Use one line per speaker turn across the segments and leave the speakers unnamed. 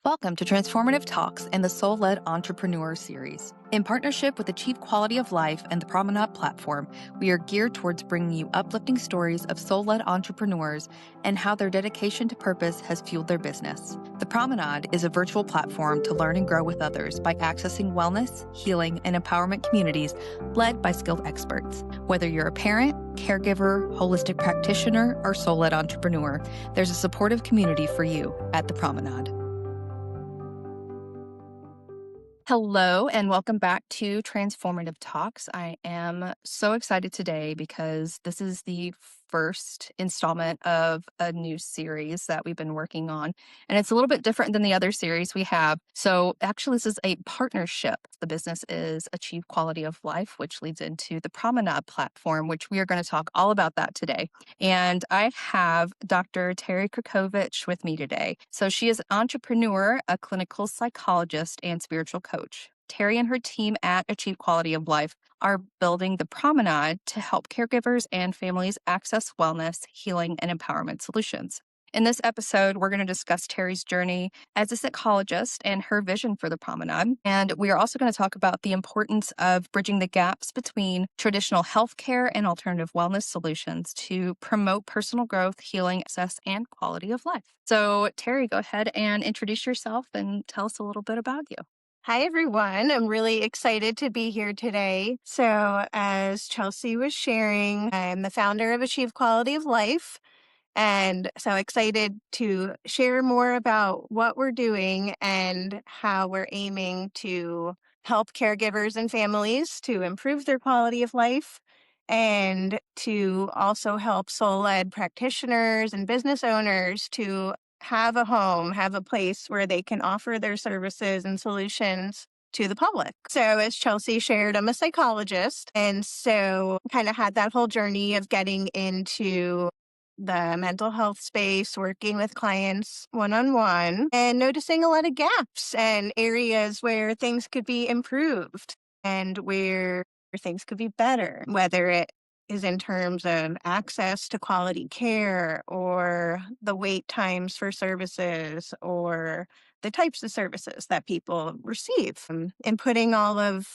Welcome to Transformative Talks and the Soul-Led Entrepreneur Series. In partnership with the Chief Quality of Life and the Promenade platform, we are geared towards bringing you uplifting stories of soul-led entrepreneurs and how their dedication to purpose has fueled their business. The Promenade is a virtual platform to learn and grow with others by accessing wellness, healing, and empowerment communities led by skilled experts. Whether you're a parent, caregiver, holistic practitioner, or soul-led entrepreneur, there's a supportive community for you at the Promenade. Hello, and welcome back to Transformative Talks. I am so excited today because this is the first installment of a new series that we've been working on, and it's a little bit different than the other series we have. So actually, this is a partnership. The business is Achieve Quality of Life, which leads into the Promenade platform, which we are going to talk all about that today. And I have Dr.Teri Krakovich with me today. So she is an entrepreneur, a clinical psychologist, and spiritual coach. Teri and her team at Achieve Quality of Life are building the Promenade to help caregivers and families access wellness, healing, and empowerment solutions. In this episode, we're going to discuss Teri's journey as a psychologist and her vision for the Promenade. And we are also going to talk about the importance of bridging the gaps between traditional healthcare and alternative wellness solutions to promote personal growth, healing, access, and quality of life. So, Teri, go ahead and introduce yourself and tell us a little bit about you.
Hi, everyone. I'm really excited to be here today. So, as Chelsey was sharing, I'm the founder of Achieve Quality of Life, and so excited to share more about what we're doing and how we're aiming to help caregivers and families to improve their quality of life and to also help soul-led practitioners and business owners to have a home, have a place where they can offer their services and solutions to the public. So as Chelsey shared, I'm a psychologist. And so kind of had that whole journey of getting into the mental health space, working with clients one-on-one and noticing a lot of gaps and areas where things could be improved and where things could be better, whether it is in terms of access to quality care or the wait times for services or the types of services that people receive. And putting all of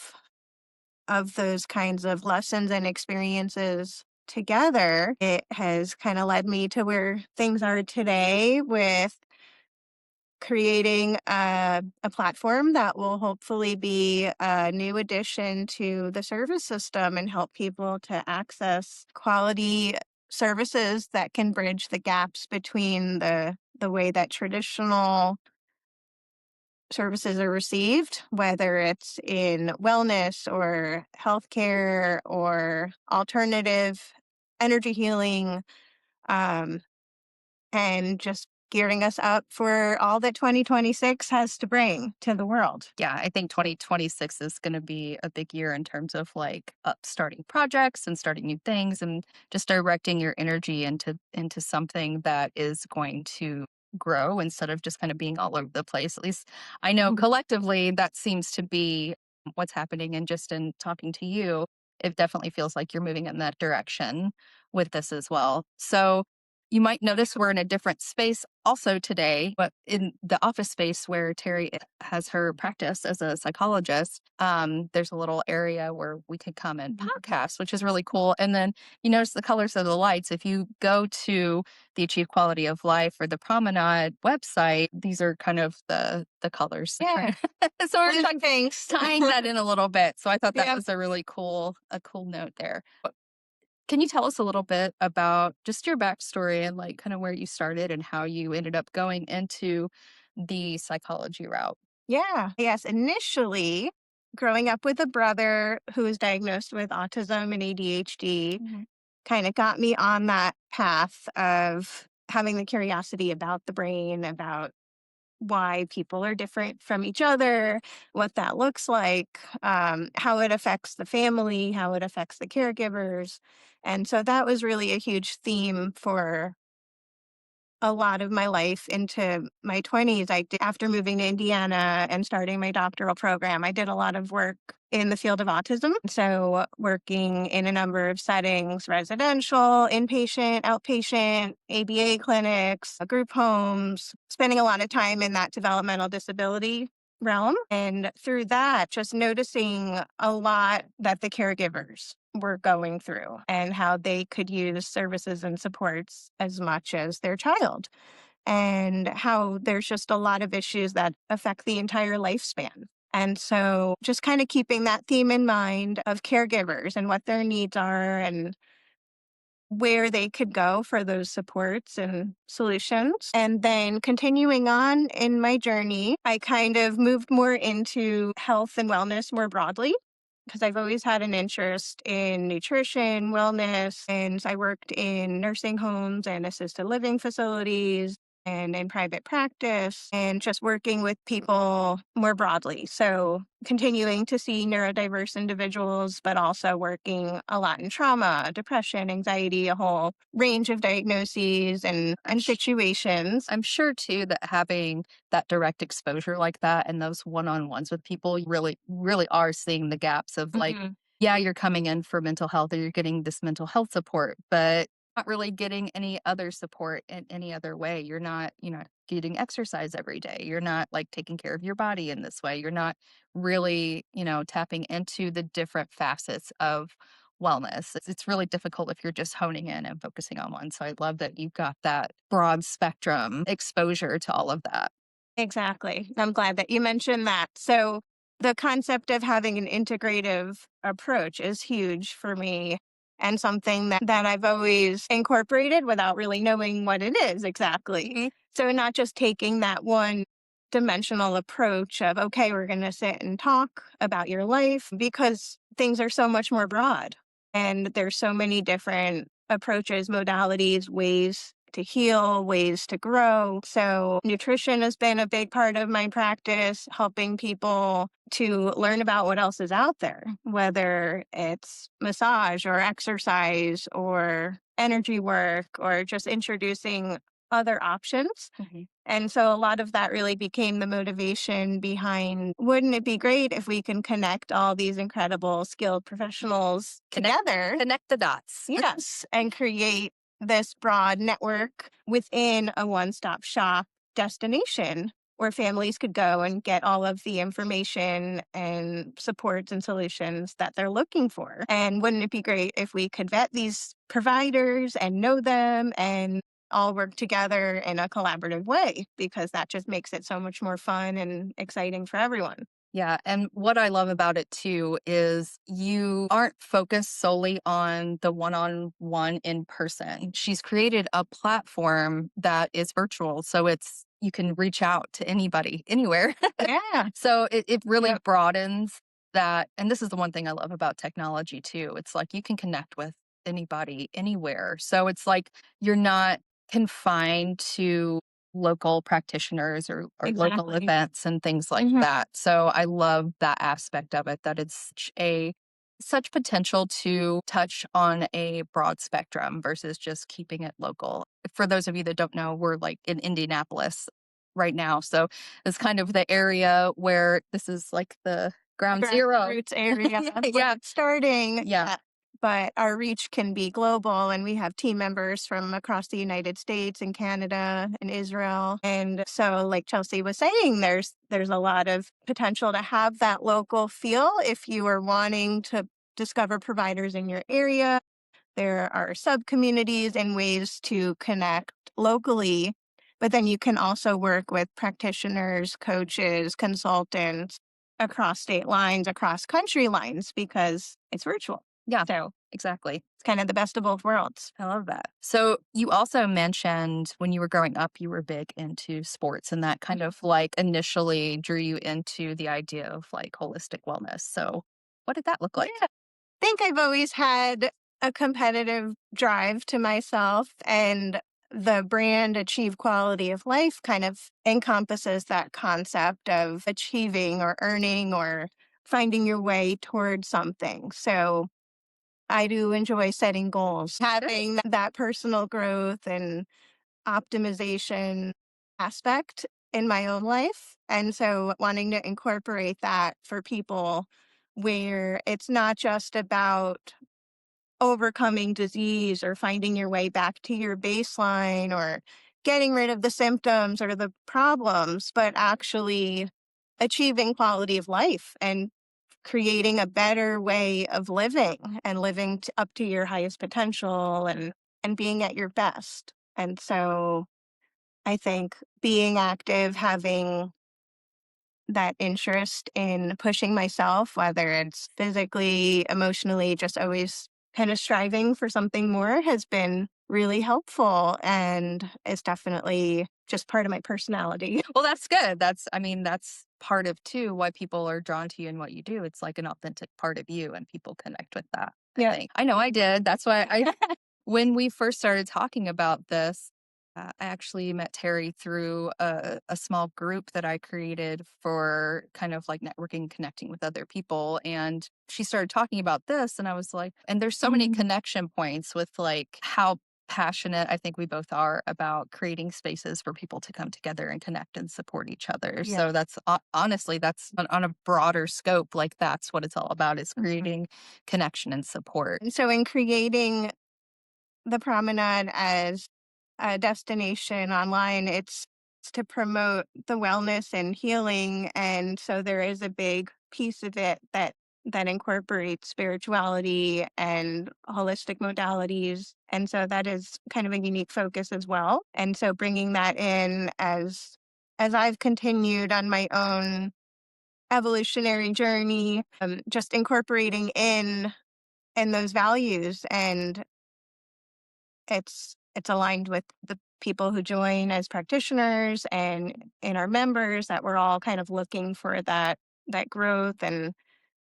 those kinds of lessons and experiences together, it has kind of led me to where things are today with creating a platform that will hopefully be a new addition to the service system and help people to access quality services that can bridge the gaps between the way that traditional services are received, whether it's in wellness or healthcare or alternative energy healing, um, and just gearing us up for all that 2026 has to bring to the world.
Yeah, I think 2026 is going to be a big year in terms of like starting projects and starting new things and just directing your energy into something that is going to grow instead of just kind of being all over the place. At least I know collectively that seems to be what's happening. And just in talking to you, it definitely feels like you're moving in that direction with this as well. So you might notice we're in a different space also today, but in the office space where Teri has her practice as a psychologist, there's a little area where we could come and podcast, which is really cool. And then you notice the colors of the lights. If you go to the Achieve Quality of Life or the Promenade website, these are kind of the colors.
Yeah.
So we're
Thanks.
tying that in a little bit. So I thought that
Yeah.
was a really cool note there. Can you tell us a little bit about just your backstory and like kind of where you started and how you ended up going into the psychology route?
Yeah. Yes. Initially, growing up with a brother who was diagnosed with autism and ADHD kind of got me on that path of having the curiosity about the brain, about why people are different from each other, what that looks like, how it affects the family, how it affects the caregivers. And so that was really a huge theme for a lot of my life into my 20s. After moving to Indiana and starting my doctoral program, I did a lot of work in the field of autism. So, working in a number of settings: residential, inpatient, outpatient, ABA clinics, group homes, spending a lot of time in that developmental disability realm. And through that, just noticing a lot that the caregivers were going through and how they could use services and supports as much as their child, and how there's just a lot of issues that affect the entire lifespan. And so just kind of keeping that theme in mind of caregivers and what their needs are and where they could go for those supports and solutions. And then continuing on in my journey, I kind of moved more into health and wellness more broadly because I've always had an interest in nutrition, wellness, and I worked in nursing homes and assisted living facilities and in private practice and just working with people more broadly. So, continuing to see neurodiverse individuals, but also working a lot in trauma, depression, anxiety, a whole range of diagnoses and situations.
I'm sure too that having that direct exposure like that and those one-on-ones with people, you really, really are seeing the gaps of like,
Mhm.
yeah, you're coming in for mental health or you're getting this mental health support, but not really getting any other support in any other way. You're not getting exercise every day. You're not like taking care of your body in this way. You're not really, tapping into the different facets of wellness. It's really difficult if you're just honing in and focusing on one. So I love that you've got that broad spectrum exposure to all of that.
Exactly. I'm glad that you mentioned that. So, the concept of having an integrative approach is huge for me and something that I've always incorporated without really knowing what it is exactly. So, not just taking that one dimensional approach of, okay, we're going to sit and talk about your life, because things are so much more broad and there's so many different approaches, modalities, ways to heal, ways to grow. So, nutrition has been a big part of my practice, helping people to learn about what else is out there, whether it's massage or exercise or energy work or just introducing other options.
Mhm.
And so a lot of that really became the motivation behind, wouldn't it be great if we can connect all these incredible skilled professionals
Connect
together?
connect the dots.
Yes, and create this broad network within a one-stop shop destination where families could go and get all of the information and supports and solutions that they're looking for. And wouldn't it be great if we could vet these providers and know them and all work together in a collaborative way, because that just makes it so much more fun and exciting for everyone.
Yeah, and what I love about it too is you aren't focused solely on the one-on-one in person. She's created a platform that is virtual, so it's you can reach out to anybody anywhere.
Yeah.
So it really
Yep.
broadens that, and this is the one thing I love about technology too. It's like you can connect with anybody anywhere. So it's like you're not confined to local practitioners or local
Exactly.
events and things like
Mhm.
that. So I love that aspect of it, that it's such potential to touch on a broad spectrum versus just keeping it local. For those of you that don't know, we're like in Indianapolis right now. So it's kind of the area where this is like the ground zero.
Grassroots area where
Yeah.
it's starting,
Yeah.
but our reach can be global, and we have team members from across the United States and Canada and Israel. And so, like Chelsey was saying, there's a lot of potential to have that local feel if you are wanting to discover providers in your area. There are sub communities and ways to connect locally, but then you can also work with practitioners, coaches, consultants across state lines, across country lines, because it's virtual.
Yeah.
So
Exactly.
it's kind of the best of both worlds.
I love that. So you also mentioned when you were growing up, you were big into sports, and that kind of like initially drew you into the idea of like holistic wellness. So what did that look
Yeah.
like?
I think I've always had a competitive drive to myself, and the brand Achieve Quality of Life kind of encompasses that concept of achieving or earning or finding your way towards something. So I do enjoy setting goals, having that personal growth and optimization aspect in my own life. And so wanting to incorporate that for people where it's not just about overcoming disease or finding your way back to your baseline or getting rid of the symptoms or the problems, but actually achieving quality of life and creating a better way of living and living up to your highest potential and being at your best. And so I think being active, having that interest in pushing myself, whether it's physically, emotionally, just always kind of striving for something more has been really helpful and is definitely just part of my personality.
Well, that's good. I mean, that's part of too why people are drawn to you and what you do. It's like an authentic part of you and people connect with that, I
Yeah.
think. I know I did. That's why when we first started talking about this, I actually met Terry through a small group that I created for kind of like networking, connecting with other people. And she started talking about this, and I was like, and there's so many
Mhm.
connection points with like how passionate I think we both are about creating spaces for people to come together and connect and support each other.
Yeah.
So that's honestly, that's on a broader scope. Like that's what it's all about is
Mhm.
creating connection and support.
And so in creating the promenade as a destination online, it's to promote the wellness and healing. And so there is a big piece of it that incorporates spirituality and holistic modalities. And so that is kind of a unique focus as well. And so bringing that in as I've continued on my own evolutionary journey, just incorporating in those values, and it's aligned with the people who join as practitioners and in our members, that we're all kind of looking for that growth and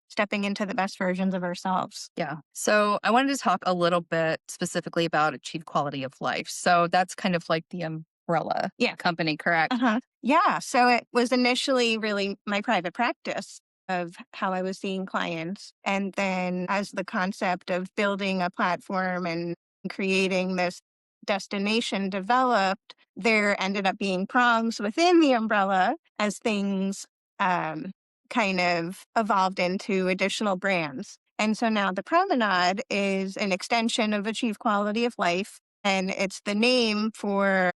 stepping into the best versions of ourselves.
Yeah. So I wanted to talk a little bit specifically about achieve quality of life. So that's kind of like the umbrella
Yeah.
company, correct?
Uh-huh. Yeah. So it was initially really my private practice of how I was seeing clients. And then as the concept of building a platform and creating this destination developed, there ended up being prongs within the umbrella as things um, kind of evolved into additional brands. And so now the Promenade is an extension of Achieve Quality of Life. And it's the name for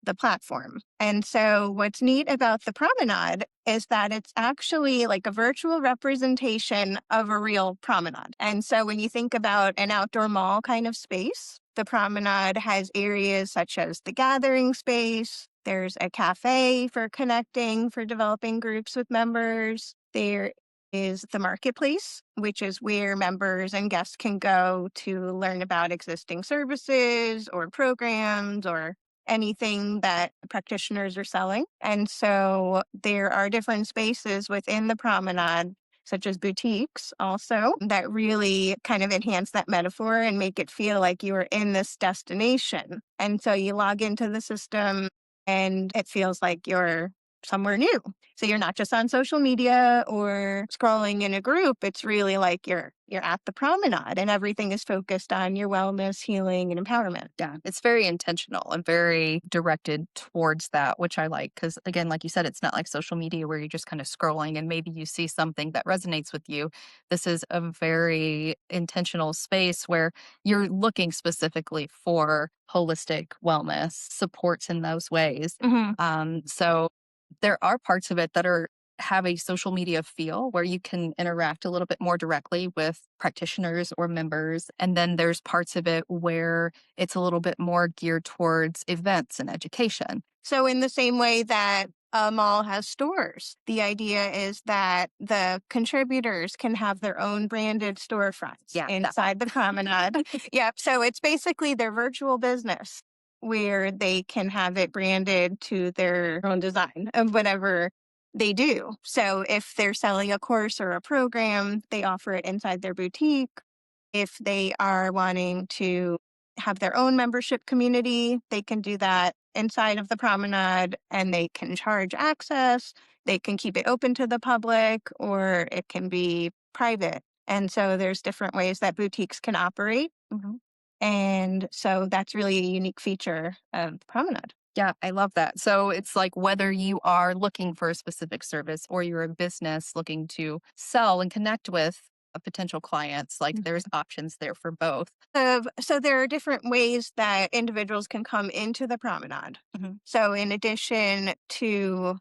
the platform. And so what's neat about the promenade is that it's actually like a virtual representation of a real promenade. And so when you think about an outdoor mall kind of space, the promenade has areas such as the gathering space, there's a cafe for connecting, for developing groups with members. There is the marketplace, which is where members and guests can go to learn about existing services or programs or anything that practitioners are selling. And so there are different spaces within the promenade, such as boutiques also, that really kind of enhance that metaphor and make it feel like you are in this destination. And so you log into the system and it feels like you're somewhere new. So you're not just on social media or scrolling in a group. It's really like you're at the promenade and everything is focused on your wellness, healing, and empowerment.
Yeah, it's very intentional and very directed towards that, which I like. Because again, like you said, it's not like social media where you're just kind of scrolling and maybe you see something that resonates with you. This is a very intentional space where you're looking specifically for holistic wellness supports in those ways.
Mhm.
So there are parts of it that are have a social media feel where you can interact a little bit more directly with practitioners or members. And then there's parts of it where it's a little bit more geared towards events and education.
So, in the same way that a mall has stores, the idea is that the contributors can have their own branded storefronts
Yeah, that
inside the promenade. Yep. So, it's basically their virtual business where they can have it branded to their own design of whatever they do. So, if they're selling a course or a program, they offer it inside their boutique. If they are wanting to have their own membership community, they can do that inside of the promenade and they can charge access. They can keep it open to the public or it can be private. And so there's different ways that boutiques can operate.
Mhm.
And so that's really a unique feature of Promenade.
Yeah, I love that. So it's like whether you are looking for a specific service or you're a business looking to sell and connect with potential clients, like there's options there for both.
So there are different ways that individuals can come into the Promenade.
Mhm.
So in addition to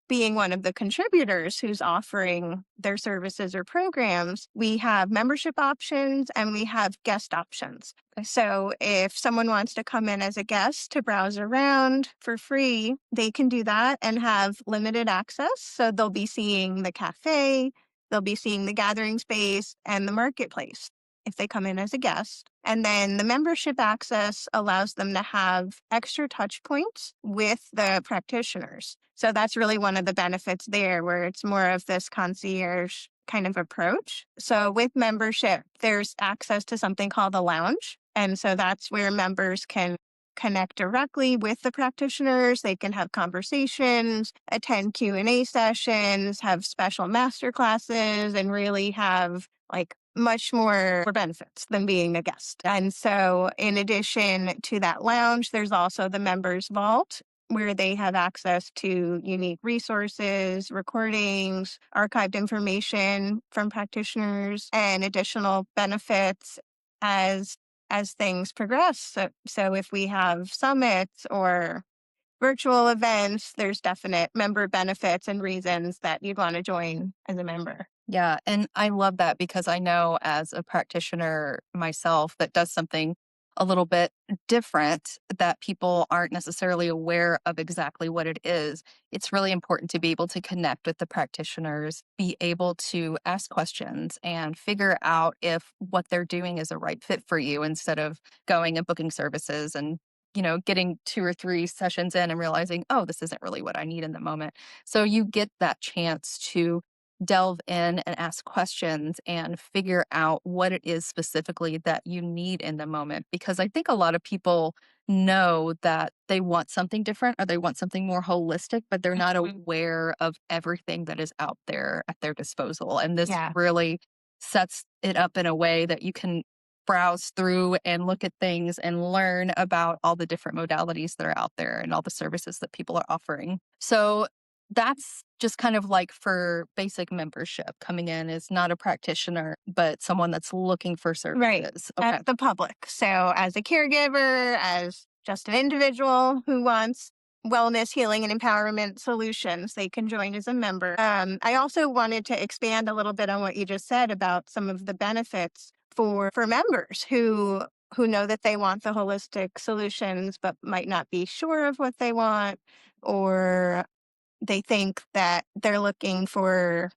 being one of the contributors who's offering their services or programs, we have membership options and we have guest options.
Okay.
So if someone wants to come in as a guest to browse around for free, they can do that and have limited access. So they'll be seeing the cafe, they'll be seeing the gathering space and the marketplace if they come in as a guest. And then the membership access allows them to have extra touch points with the practitioners. So that's really one of the benefits there, where it's more of this concierge kind of approach. So with membership, there's access to something called the lounge. And so that's where members can connect directly with the practitioners. They can have conversations, attend Q&A sessions, have special master classes, and really have like much more benefits than being a guest. And so in addition to that lounge, there's also the members vault where they have access to unique resources, recordings, archived information from practitioners, and additional benefits as things progress. So if we have summits or virtual events, there's definite member benefits and reasons that you'd want to join as a member.
Yeah, and I love that because I know as a practitioner myself that does something a little bit different that people aren't necessarily aware of exactly what it is. It's really important to be able to connect with the practitioners, be able to ask questions and figure out if what they're doing is a right fit for you instead of going and booking services and getting 2 or 3 sessions in and realizing, oh, this isn't really what I need in the moment. So you get that chance to delve in and ask questions and figure out what it is specifically that you need in the moment. Because I think a lot of people know that they want something different or they want something more holistic, but they're not aware of everything that is out there at their disposal. And this
Yeah.
really sets it up in a way that you can browse through and look at things and learn about all the different modalities that are out there and all the services that people are offering. So that's just kind of like for basic membership coming in is not a practitioner, but someone that's looking for
Right.
services.
At
Okay.
the public. So as a caregiver, as just an individual who wants wellness, healing, and empowerment solutions, they can join as a member. I also wanted to expand a little bit on what you just said about some of the benefits for members who know that they want the holistic solutions but might not be sure of what they want, or they think that they're looking for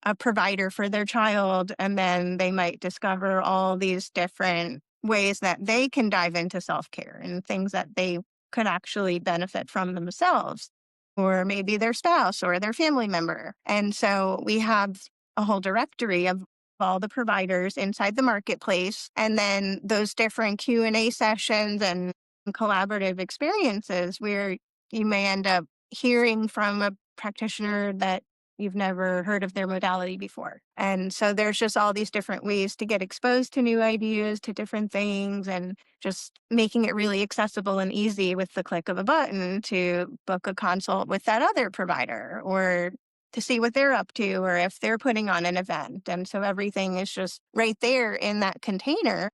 a provider for their child, and then they might discover all these different ways that they can dive into self-care and things that they could actually benefit from themselves, or maybe their spouse or their family member. And so we have a whole directory of all the providers inside the marketplace, and then those different Q&A sessions and collaborative experiences where you may end up hearing from a practitioner that you've never heard of their modality before. And so there's just all these different ways to get exposed to new ideas, to different things, and just making it really accessible and easy with the click of a button to book a consult with that other provider or to see what they're up to or if they're putting on an event. And so everything is just right there in that container.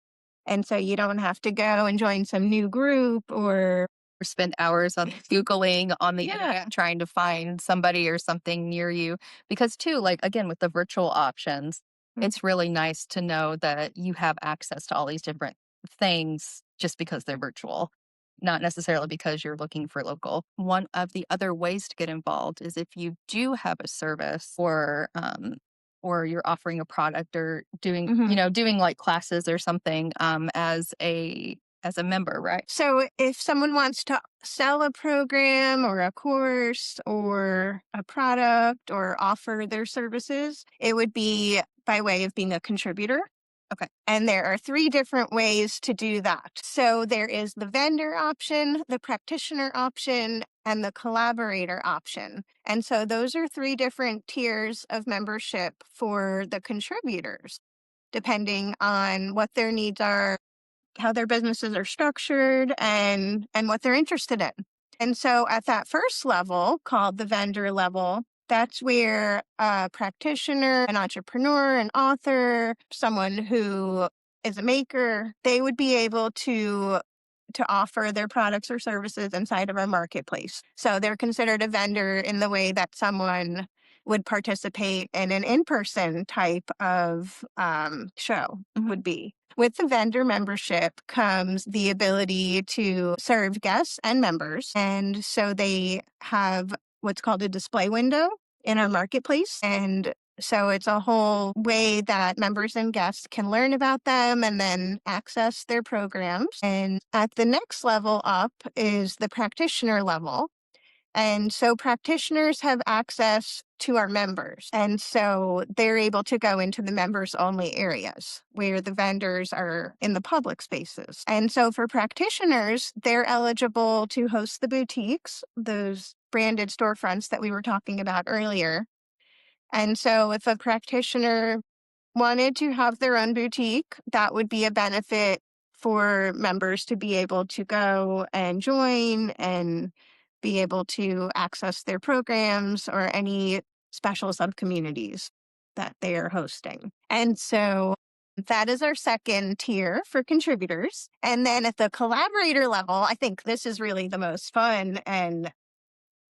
And so you don't have to go and join some new group
Or spend hours on Googling on the
yeah.
internet trying to find somebody or something near you. Because, too, like, again, with the virtual options, it's really nice to know that you have access to all these different things just because they're virtual, not necessarily because you're looking for local. One of the other ways to get involved is if you do have a service or you're offering a product or
Mhm.
doing like classes or something as a member, right?
So if someone wants to sell a program or a course or a product or offer their services, it would be by way of being a contributor.
Okay.
And there are three different ways to do that. So there is the vendor option, the practitioner option, and the collaborator option. And so those are three different tiers of membership for the contributors, depending on what their needs are, how their businesses are structured and what they're interested in. And so at that first level, called the vendor level, that's where a practitioner, an entrepreneur, an author, someone who is a maker, they would be able to offer their products or services inside of our marketplace. So they're considered a vendor in the way that someone would participate in an in-person type of show would be. With the vendor membership comes the ability to serve guests and members. And so they have what's called a display window in our marketplace. And so it's a whole way that members and guests can learn about them and then access their programs. And at the next level up is the practitioner level. And so practitioners have access to our members. And so they're able to go into the members only areas where the vendors are in the public spaces. And so for practitioners, they're eligible to host the boutiques, those branded storefronts that we were talking about earlier. And so if a practitioner wanted to have their own boutique, that would be a benefit for members to be able to go and join and be able to access their programs or any special subcommunities that they are hosting. And so that is our second tier for contributors. And then at the collaborator level, I think this is really the most fun and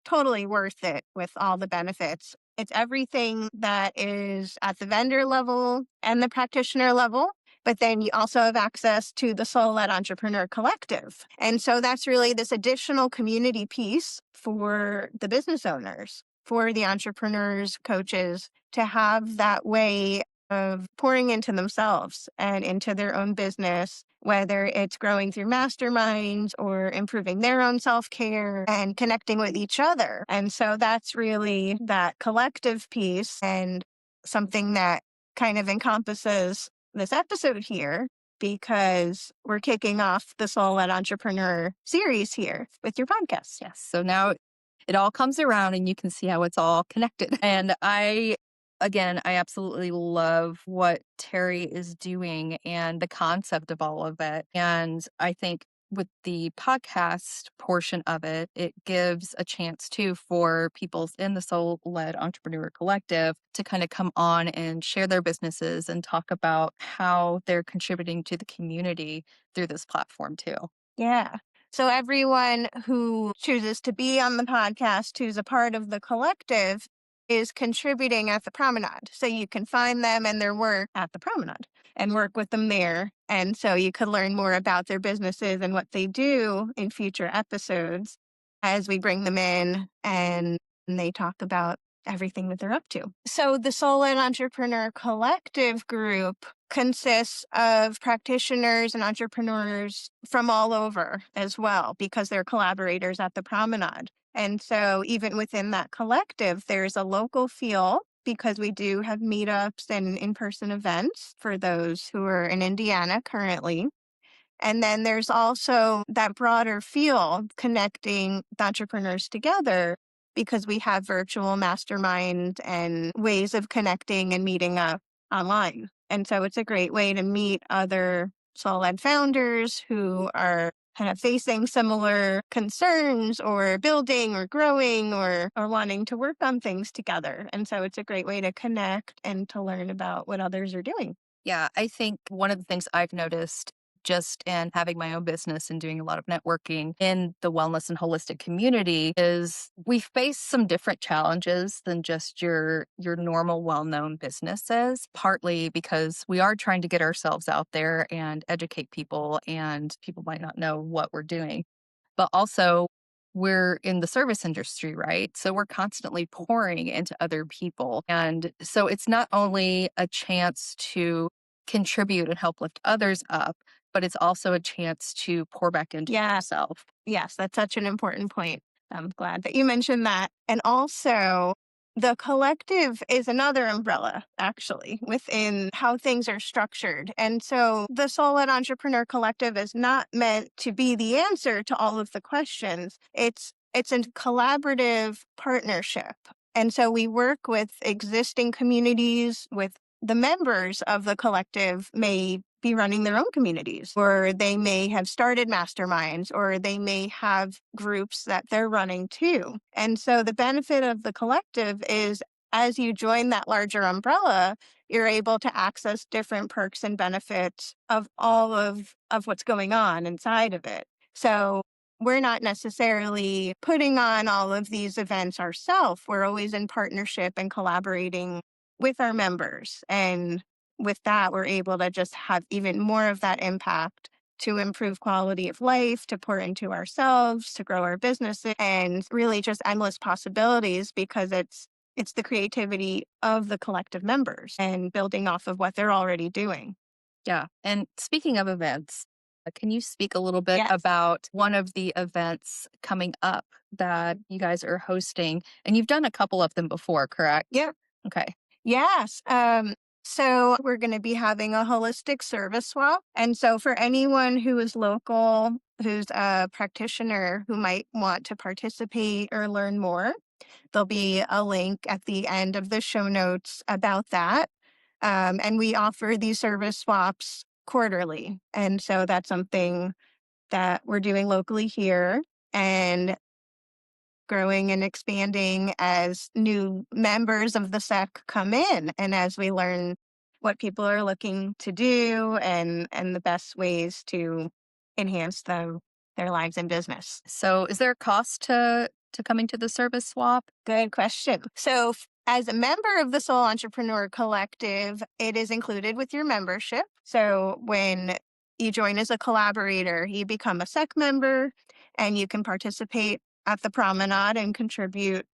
totally worth it with all the benefits. It's everything that is at the vendor level and the practitioner level, but then you also have access to the Soul-Led Entrepreneur Collective. And so that's really this additional community piece for the business owners, for the entrepreneurs, coaches, to have that way of pouring into themselves and into their own business, whether it's growing through masterminds or improving their own self-care and connecting with each other. And so that's really that collective piece and something that kind of encompasses this episode here, because we're kicking off the Soul-Led Entrepreneur series here with your podcast.
Yes. So now it all comes around and you can see how it's all connected. And again, I absolutely love what Teri is doing and the concept of all of it. And I think with the podcast portion of it, it gives a chance too for people in the Soul Led Entrepreneur Collective to kind of come on and share their businesses and talk about how they're contributing to the community through this platform too.
Yeah. So everyone who chooses to be on the podcast, who's a part of the collective, is contributing at the Promenade. So you can find them and their work at the Promenade and work with them there. And so you could learn more about their businesses and what they do in future episodes as we bring them in and they talk about everything that they're up to. So the Soul and Entrepreneur Collective group consists of practitioners and entrepreneurs from all over as well, because they're collaborators at the Promenade. And so even within that collective, there's a local feel because we do have meetups and in-person events for those who are in Indiana currently. And then there's also that broader feel connecting the entrepreneurs together because we have virtual mastermind and ways of connecting and meeting up online. And so it's a great way to meet other Soul-Led founders who are kind of facing similar concerns or building or growing or wanting to work on things together. And so it's a great way to connect and to learn about what others are doing.
Yeah, I think one of the things I've noticed just in having my own business and doing a lot of networking in the wellness and holistic community is we face some different challenges than just your normal well-known businesses, partly because we are trying to get ourselves out there and educate people and people might not know what we're doing. But also we're in the service industry, right? So we're constantly pouring into other people. And so it's not only a chance to contribute and help lift others up, but it's also a chance to pour back into yourself.
Yes, that's such an important point. I'm glad that you mentioned that. And also, the collective is another umbrella, actually, within how things are structured. And so the Soul-Led Entrepreneur Collective is not meant to be the answer to all of the questions. It's a collaborative partnership. And so we work with existing communities, with the members of the collective may be running their own communities, or they may have started masterminds, or they may have groups that they're running too. And so the benefit of the collective is as you join that larger umbrella, you're able to access different perks and benefits of all of what's going on inside of it. So we're not necessarily putting on all of these events ourselves. We're always in partnership and collaborating with our members. And with that, we're able to just have even more of that impact to improve quality of life, to pour into ourselves, to grow our businesses, and really just endless possibilities because it's the creativity of the collective members and building off of what they're already doing.
Yeah. And speaking of events, can you speak a little bit
Yes.
about one of the events coming up that you guys are hosting? And you've done a couple of them before, correct?
Yeah.
Okay.
Yes. So we're going to be having a holistic service swap. And so for anyone who is local, who's a practitioner who might want to participate or learn more, there'll be a link at the end of the show notes about that. And we offer these service swaps quarterly. And so that's something that we're doing locally here. And growing and expanding as new members of the SEC come in and as we learn what people are looking to do and the best ways to enhance their lives and business.
So is there a cost to coming to the service swap?
Good question. So as a member of the Soul Entrepreneur Collective, it is included with your membership. So when you join as a collaborator, you become a SEC member and you can participate at the Promenade and contribute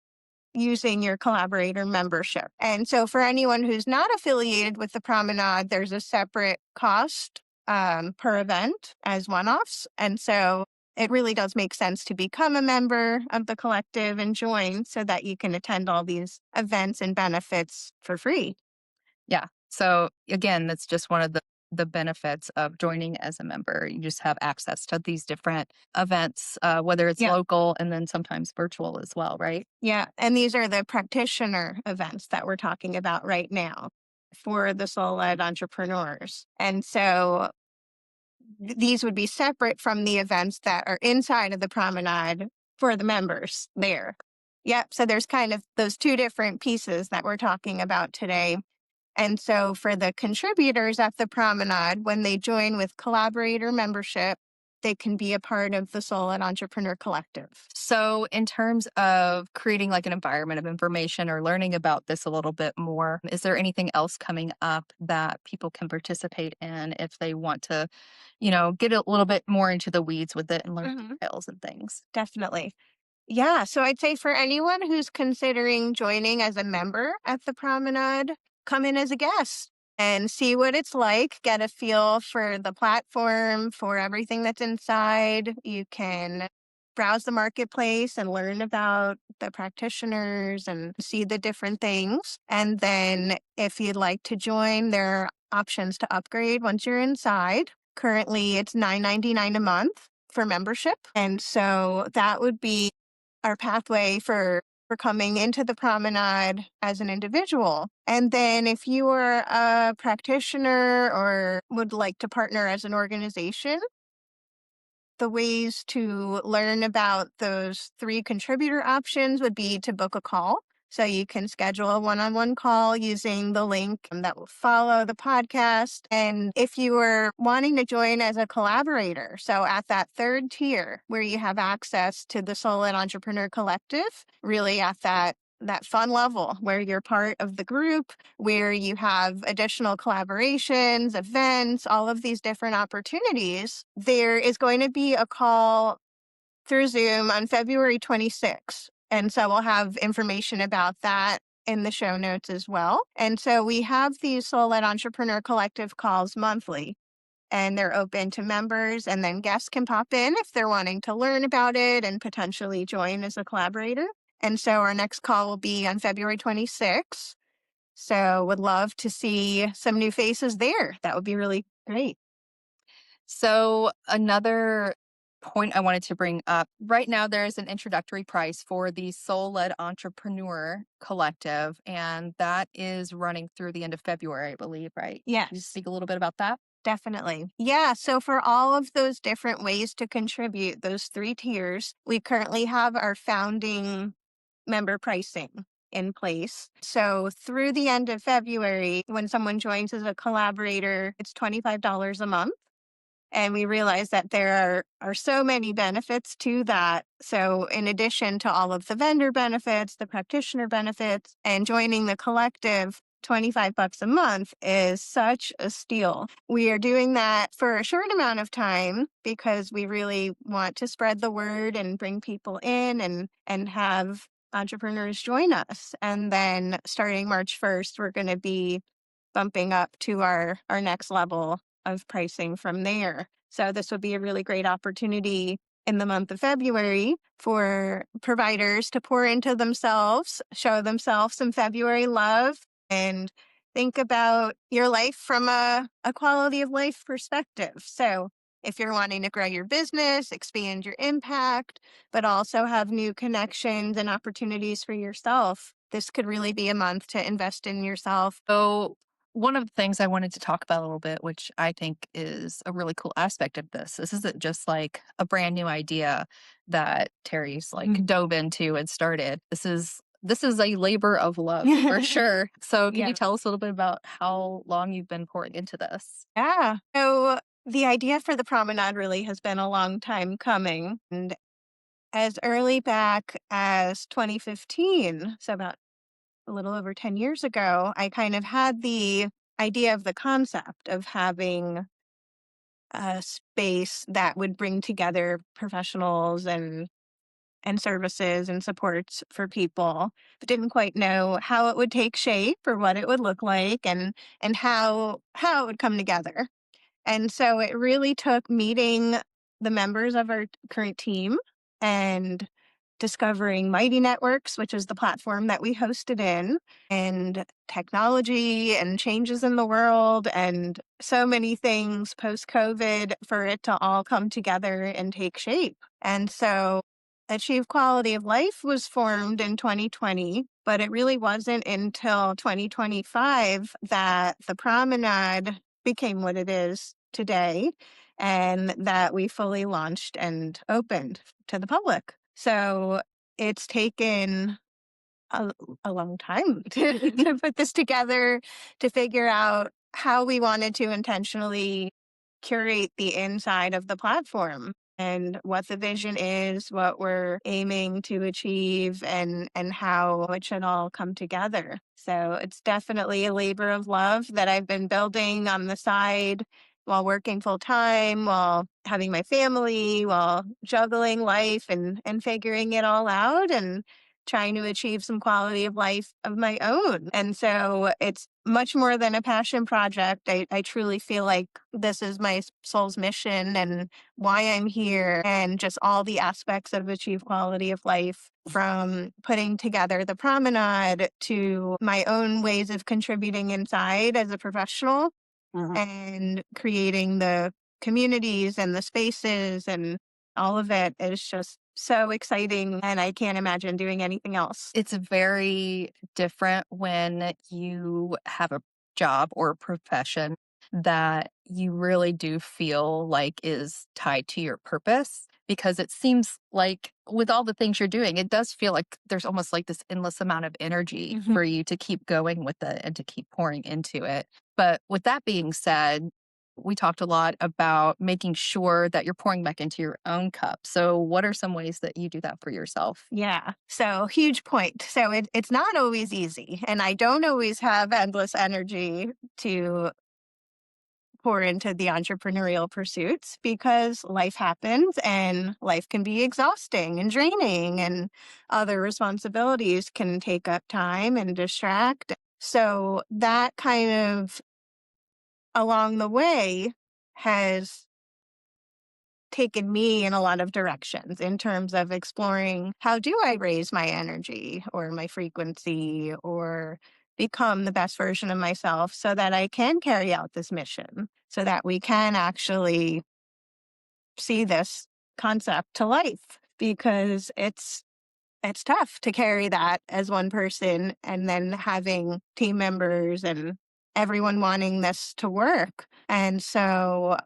using your collaborator membership. And so for anyone who's not affiliated with the Promenade, there's a separate cost per event as one-offs. And so it really does make sense to become a member of the collective and join so that you can attend all these events and benefits for free.
Yeah. So again, that's just one of the benefits of joining as a member. You just have access to these different events, whether it's
Yeah.
local and then sometimes virtual as well, right?
Yeah. And these are the practitioner events that we're talking about right now for the soul led entrepreneurs. And so these would be separate from the events that are inside of the promenade for the members there. Yep. So there's kind of those two different pieces that we're talking about today. And so for the contributors at the promenade, when they join with collaborator membership, they can be a part of the Soul and Entrepreneur Collective.
So, in terms of creating like an environment of information or learning about this a little bit more, is there anything else coming up that people can participate in if they want to, get a little bit more into the weeds with it and learn
Mhm.
details and things?
Definitely. Yeah, so I'd say for anyone who's considering joining as a member at the Promenade, come in as a guest and see what it's like, get a feel for the platform, for everything that's inside. You can browse the marketplace and learn about the practitioners and see the different things. And then if you'd like to join, there are options to upgrade once you're inside. Currently, it's $9.99 a month for membership. And so that would be our pathway for coming into the promenade as an individual. And then if you are a practitioner or would like to partner as an organization, the ways to learn about those three contributor options would be to book a call. So you can schedule a one-on-one call using the link that will follow the podcast. And if you are wanting to join as a collaborator, so at that third tier where you have access to the Soul and Entrepreneur Collective, really at that fun level where you're part of the group, where you have additional collaborations, events, all of these different opportunities, there is going to be a call through Zoom on February 26th. And so we'll have information about that in the show notes as well. And so we have these Soul Led Entrepreneur Collective calls monthly, and they're open to members, and then guests can pop in if they're wanting to learn about it and potentially join as a collaborator. And so our next call will be on February 26th. So would love to see some new faces there. That would be really great.
So, another point I wanted to bring up. Right now, there is an introductory price for the Soul Led Entrepreneur Collective, and that is running through the end of February, I believe, right? Can you
Yes,
speak a little bit about that?
definitely. Yeah. So, for all of those different ways to contribute, those three tiers, we currently have our founding member pricing in place. So, through the end of February, when someone joins as a collaborator, it's $25 a month. And we realized that there are so many benefits to that. So, in addition to all of the vendor benefits, the practitioner benefits, and joining the collective, 25 bucks a month is such a steal. We are doing that for a short amount of time because we really want to spread the word and bring people in and have entrepreneurs join us. And then starting March 1st, we're going to be bumping up to our next level of pricing from there. So this would be a really great opportunity in the month of February for providers to pour into themselves, show themselves some February love, and think about your life from a quality of life perspective. So if you're wanting to grow your business, expand your impact, but also have new connections and opportunities for yourself, this could really be a month to invest in yourself.
So, one of the things I wanted to talk about a little bit, which I think is a really cool aspect of this isn't just like a brand new idea that Terry's like dove into and started. This is a labor of love for sure. So, can you
Yeah.
tell us a little bit about how long you've been pouring into this?
Yeah. So the idea for the promenade really has been a long time coming. And as early back as 2015, so about a little over 10 years ago, I kind of had the idea of the concept of having a space that would bring together professionals and services and supports for people, but didn't quite know how it would take shape or what it would look like and how it would come together. And so it really took meeting the members of our current team and discovering Mighty Networks, which is the platform that we hosted in, and technology and changes in the world and so many things post COVID for it to all come together and take shape. And so Achieve Quality of Life was formed in 2020, but it really wasn't until 2025 that the Promenade became what it is today and that we fully launched and opened to the public. So it's taken a, a long time to put this together, to figure out how we wanted to intentionally curate the inside of the platform and what the vision is, what we're aiming to achieve, and how it should all come together. So it's definitely a labor of love that I've been building on the side while working full time, while having my family, while juggling life and figuring it all out and trying to achieve some quality of life of my own. And so it's much more than a passion project. I truly feel like this is my soul's mission and why I'm here, and just all the aspects of achieve quality of life, from putting together the promenade to my own ways of contributing inside as a professional and creating the communities and the spaces, and all of it is just so exciting, and I can't imagine doing anything else.
It's very different when you have a job or a profession that you really do feel like is tied to your purpose, because it seems like with all the things you're doing, it does feel like there's almost like this endless amount of energy
Mhm.
for you to keep going with it and to keep pouring into it. But with that being said, we talked a lot about making sure that you're pouring back into your own cup. So, what are some ways that you do that for yourself?
Yeah. So huge point. So it's not always easy. And I don't always have endless energy to pour into the entrepreneurial pursuits because life happens and life can be exhausting and draining, and other responsibilities can take up time and distract. So that kind of along the way has taken me in a lot of directions in terms of exploring how do I raise my energy or my frequency or become the best version of myself so that I can carry out this mission, so that we can actually see this concept to life because it's tough to carry that as one person and then having team members and everyone wanting this to work. And so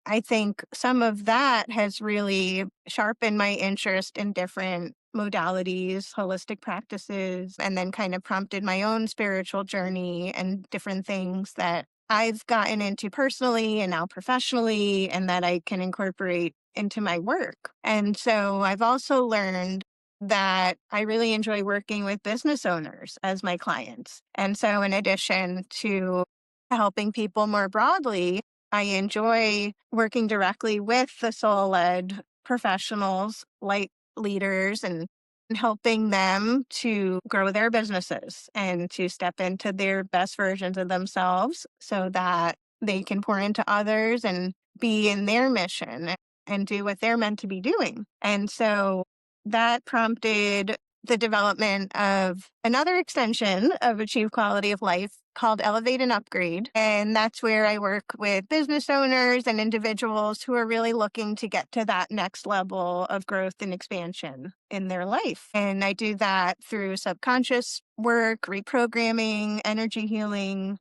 I think some of that has really sharpened my interest in different modalities, holistic practices, and then kind of prompted my own spiritual journey and different things that I've gotten into personally and now professionally, and that I can incorporate into my work. And so I've also learned that I really enjoy working with business owners as my clients. And so, in addition to helping people more broadly, I enjoy working directly with the soul led professionals, light leaders, and helping them to grow their businesses and to step into their best versions of themselves so that they can pour into others and be in their mission and do what they're meant to be doing. And so that prompted the development of another extension of Achieve Quality of Life called Elevate and Upgrade. And that's where I work with business owners and individuals who are really looking to get to that next level of growth and expansion in their life. And I do that through subconscious work, reprogramming, energy healing,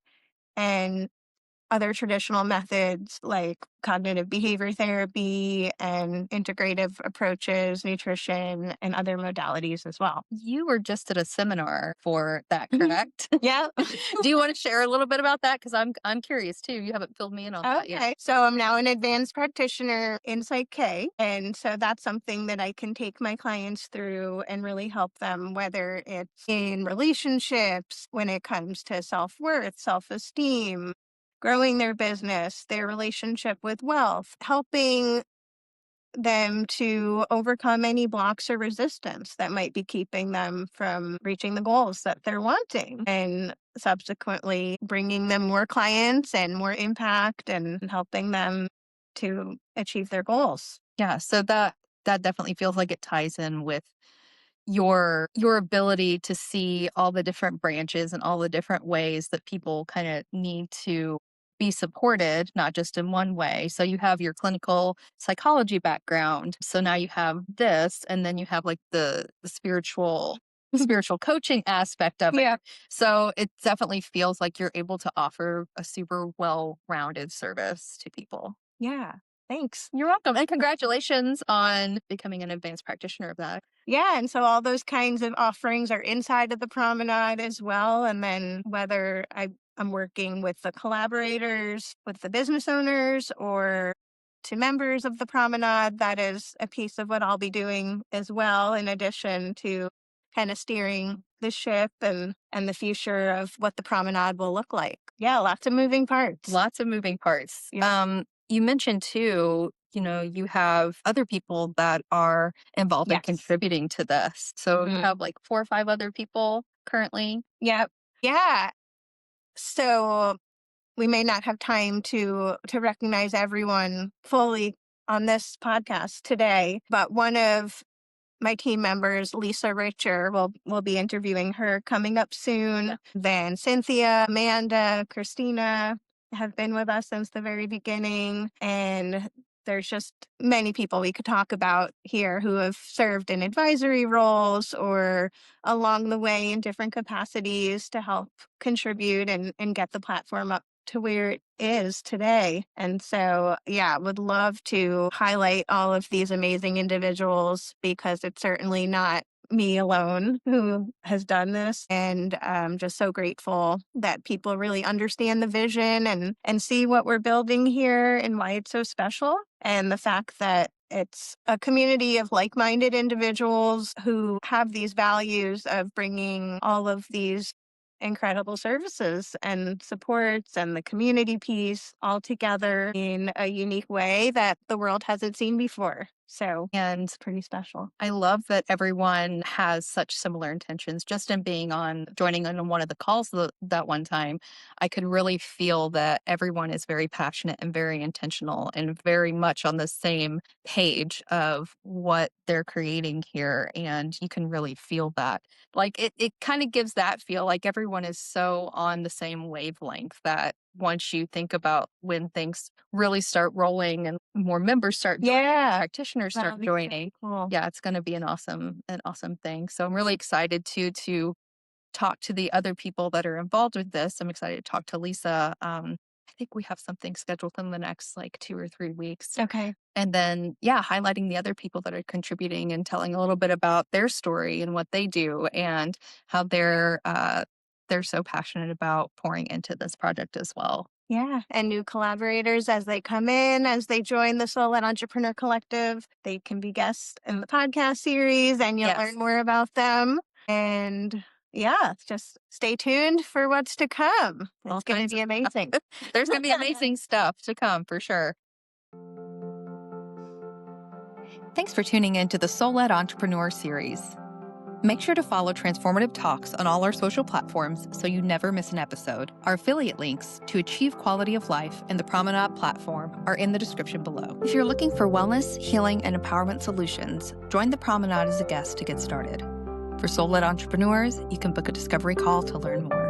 and other traditional methods like cognitive behavior therapy and integrative approaches, nutrition, and other modalities as well.
You were just at a seminar for that,
Mhm.
correct?
Yeah.
Do you want to share a little bit about that? Because I'm curious too. You haven't filled me in on that yet.
Okay. So I'm now an advanced practitioner in Psych K. And so that's something that I can take my clients through and really help them, whether it's in relationships, when it comes to self worth, self esteem, growing their business, their relationship with wealth, helping them to overcome any blocks or resistance that might be keeping them from reaching the goals that they're wanting, and subsequently bringing them more clients and more impact and helping them to achieve their goals.
Yeah, so that definitely feels like it ties in with your ability to see all the different branches and all the different ways that people kind of need to be supported, not just in one way. So you have your clinical psychology background. So now you have this, and then you have like the spiritual coaching aspect of it.
Yeah.
So it definitely feels like you're able to offer a super well-rounded service to people.
Yeah. Thanks.
You're welcome. And congratulations on becoming an advanced practitioner of that.
Yeah, and so all those kinds of offerings are inside of the promenade as well. And then whether I'm working with the collaborators, with the business owners, or to members of the promenade, that is a piece of what I'll be doing as well, in addition to kind of steering the ship and the future of what the promenade will look like. Yeah, lots of moving parts.
Lots of moving parts.
Yeah.
You mentioned too, you have other people that are involved in
Yes.
contributing to this. So you
Mhm.
have like 4 or 5 other people currently.
Yep. Yeah. So we may not have time to recognize everyone fully on this podcast today, but one of my team members, Lisa Richer, will be interviewing her coming up soon. Then Cynthia, Amanda, Christina have been with us since the very beginning. And there's just many people we could talk about here who have served in advisory roles or along the way in different capacities to help contribute and get the platform up to where it is today. And so, yeah, would love to highlight all of these amazing individuals because it's certainly not me alone who has done this. And I'm just so grateful that people really understand the vision and see what we're building here and why it's so special. And the fact that it's a community of like minded individuals who have these values of bringing all of these incredible services and supports and the community piece all together in a unique way that the world hasn't seen before. So
And
it's pretty special.
I love that everyone has such similar intentions. Just in joining on one of the calls that one time, I could really feel that everyone is very passionate and very intentional and very much on the same page of what they're creating here. And you can really feel that. Like it kind of gives that feel like everyone is so on the same wavelength that once you think about when things really start rolling and more members start joining,
Yeah,
practitioners
that'll
start
be so
joining,
cool.
yeah, it's going to be an awesome thing. So I'm really excited to talk to the other people that are involved with this. I'm excited to talk to Lisa. I think we have something scheduled in the next like 2 or 3 weeks.
Okay.
And then, yeah, highlighting the other people that are contributing and telling a little bit about their story and what they do and how they're so passionate about pouring into this project as well.
Yeah, and new collaborators as they come in, as they join the Soul Led Entrepreneur Collective. They can be guests in the podcast series and you'll
Yes.
learn more about them. And yeah, just stay tuned for what's to come.
All
It's going to
kinds
be
of
amazing.
there's going to be amazing stuff to come for sure. Thanks for tuning in to the Soul Led Entrepreneur series. Make sure to follow Transformative Talks on all our social platforms so you never miss an episode. Our affiliate links to achieve quality of life and the Promenade platform are in the description below. If you're looking for wellness, healing, and empowerment solutions, join the Promenade as a guest to get started. For Soul Led Entrepreneurs, you can book a discovery call to learn more.